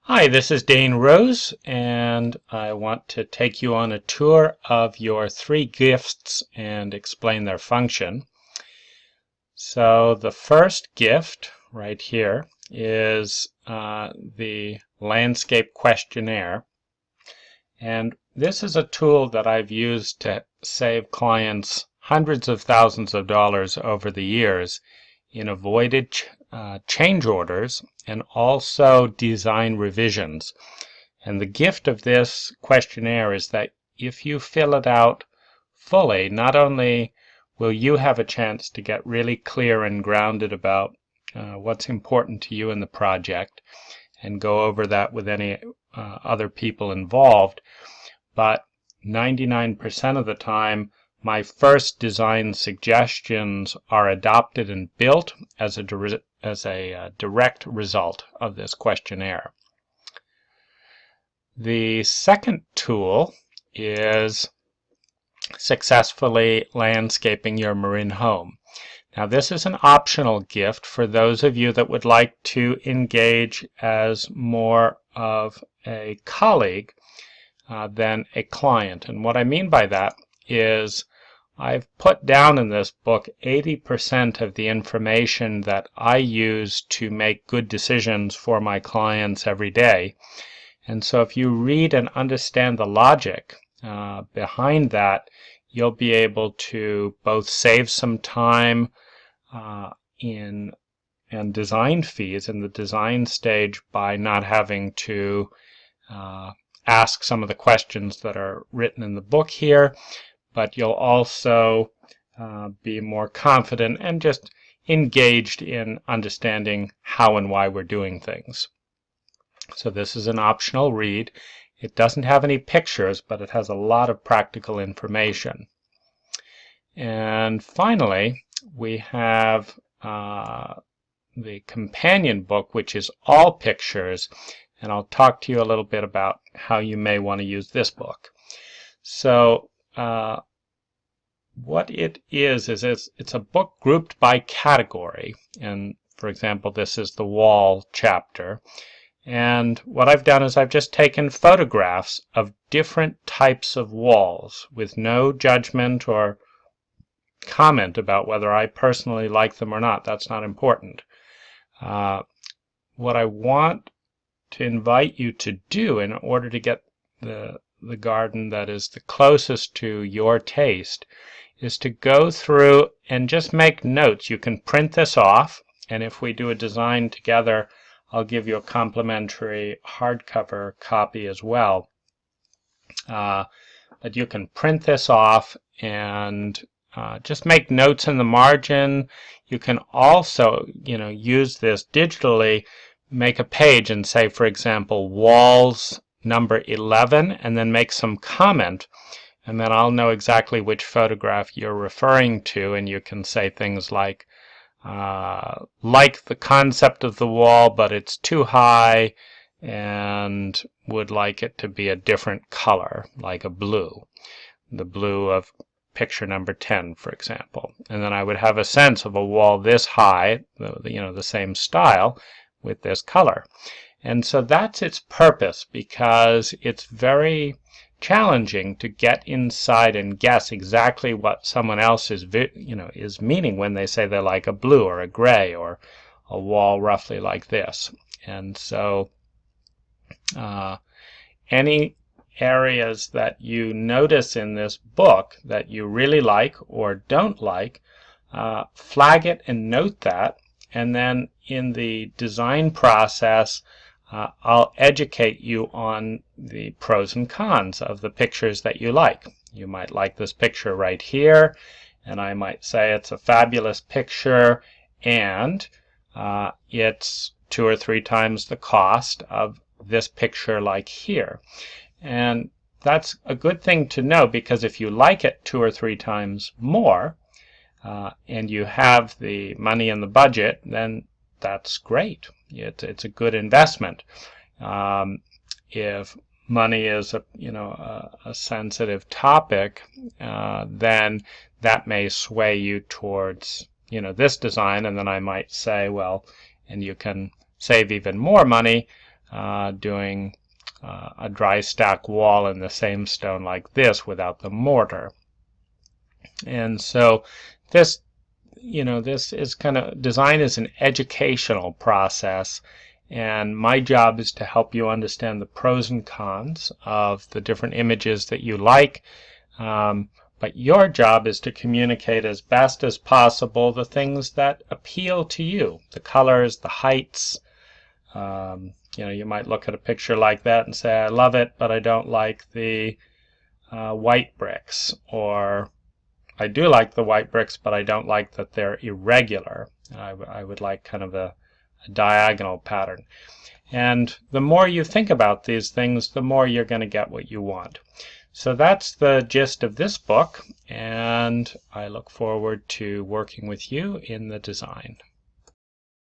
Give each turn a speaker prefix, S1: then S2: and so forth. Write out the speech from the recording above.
S1: Hi, this is Dane Rose, and I want to take you on a tour of your three gifts and explain their function. So the first gift right here is the landscape questionnaire. And this is a tool that I've used to save clients hundreds of thousands of dollars over the years in avoided change orders and also design revisions. And the gift of this questionnaire is that if you fill it out fully, not only will you have a chance to get really clear and grounded about what's important to you in the project and go over that with any other people involved, but 99% of the time my first design suggestions are adopted and built as a direct result of this questionnaire. The second tool is successfully landscaping your marin home. Now this is an optional gift for those of you that would like to engage as more of a colleague than a client. And what I mean by that is I've put down in this book 80% of the information that I use to make good decisions for my clients every day. And so if you read and understand the logic behind that, you'll be able to both save some time and design fees in the design stage by not having to ask some of the questions that are written in the book here, but you'll also be more confident and just engaged in understanding how and why we're doing things. So this is an optional read. It doesn't have any pictures, but it has a lot of practical information. And finally, we have the companion book, which is all pictures, and I'll talk to you a little bit about how you may want to use this book. So what it is it's a book grouped by category, and for example, this is the wall chapter. And what I've done is I've just taken photographs of different types of walls with no judgment or comment about whether I personally like them or not. That's not important. What I want to invite you to do in order to get the garden that is the closest to your taste is to go through and just make notes. You can print this off, and if we do a design together, I'll give you a complimentary hardcover copy as well. But you can print this off and just make notes in the margin. You can also, use this digitally, make a page and say, for example, walls number 11, and then make some comment. And then I'll know exactly which photograph you're referring to, and you can say things like the concept of the wall, but it's too high and would like it to be a different color, like a blue, the blue of picture number 10, for example. And then I would have a sense of a wall this high, the same style with this color. And so that's its purpose, because it's very challenging to get inside and guess exactly what someone else is meaning when they say they like a blue or a gray or a wall roughly like this. And so any areas that you notice in this book that you really like or don't like, flag it and note that, and then in the design process I'll educate you on the pros and cons of the pictures that you like. You might like this picture right here, and I might say it's a fabulous picture, and it's 2 or 3 times the cost of this picture like here. And that's a good thing to know, because if you like it 2 or 3 times more, and you have the money in the budget, then that's great. It's a good investment. If money is a sensitive topic, then that may sway you towards this design, and then I might say, well, and you can save even more money doing a dry stack wall in the same stone like this without the mortar. And so this, this is kind of, design is an educational process, and my job is to help you understand the pros and cons of the different images that you like. But your job is to communicate as best as possible the things that appeal to you, the colors, the heights. You might look at a picture like that and say, I love it, but I don't like the white bricks. Or I do like the white bricks, but I don't like that they're irregular. I would like kind of a diagonal pattern. And the more you think about these things, the more you're going to get what you want. So that's the gist of this book, and I look forward to working with you in the design.